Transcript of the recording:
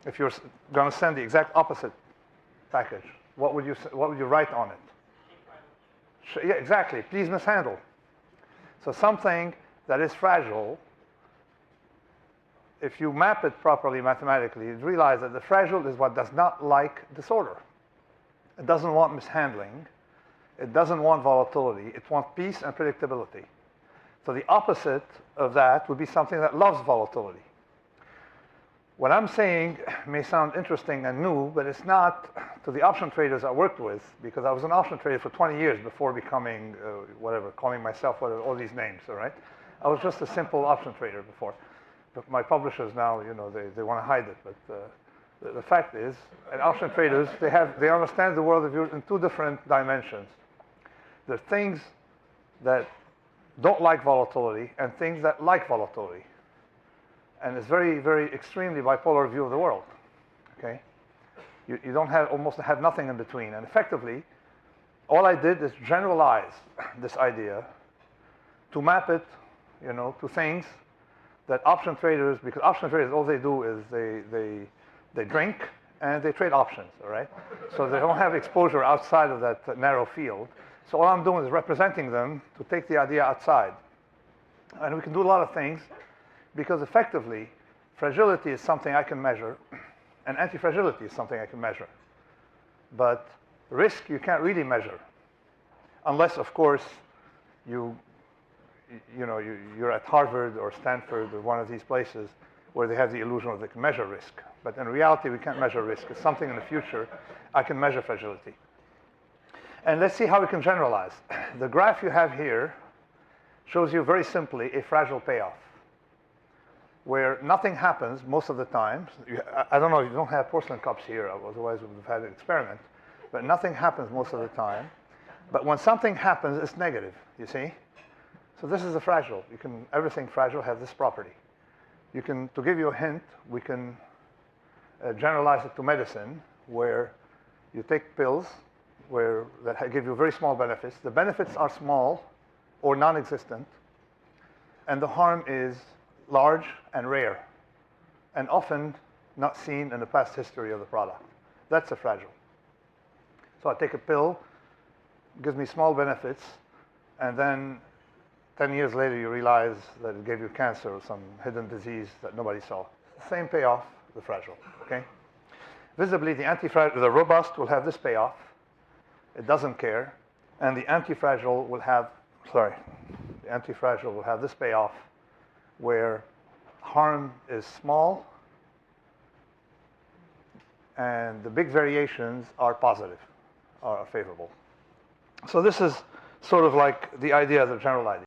if you're going to send the exact opposite package, what would you write on it? Yeah, exactly. Please mishandle. So something that is fragile, if you map it properly mathematically, you realize that the fragile is what does not like disorder. It doesn't want mishandling. It doesn't want volatility. It wants peace and predictability. So the opposite of that would be something that loves volatility. What I'm saying may sound interesting and new, but it's not to the option traders I worked with, because I was an option trader for 20 years before becoming calling myself all these names, all right? I was just a simple option trader before. But my publishers now, they want to hide it. But the fact is, and option traders, they understand the world of view in two different dimensions. There are things that don't like volatility and things that like volatility. And it's very, very extremely bipolar view of the world, okay? You don't almost have nothing in between. And effectively, all I did is generalize this idea to map it, to things that option traders, because option traders, all they do is they drink and they trade options, all right? So they don't have exposure outside of that narrow field. So all I'm doing is representing them to take the idea outside. And we can do a lot of things, because effectively, fragility is something I can measure, and antifragility is something I can measure. But risk you can't really measure, unless, of course, you're at Harvard or Stanford or one of these places where they have the illusion that they can measure risk. But in reality, we can't measure risk. It's something in the future I can measure fragility. And let's see how we can generalize. The graph you have here shows you very simply a fragile payoff, where nothing happens most of the time. I don't know, you don't have porcelain cups here, otherwise we would have had an experiment. But nothing happens most of the time. But when something happens, it's negative, you see? So this is a fragile. Everything fragile has this property. To give you a hint, we can generalize it to medicine, where you take pills that give you very small benefits. The benefits are small or non-existent, and the harm is large and rare, and often not seen in the past history of the product. That's a fragile. So I take a pill, gives me small benefits, and then 10 years later you realize that it gave you cancer or some hidden disease that nobody saw. Same payoff, the fragile, okay? Visibly, the robust will have this payoff. It doesn't care. And the antifragile will have this payoff, where harm is small and the big variations are positive, are favorable. So this is sort of like the idea, the general idea.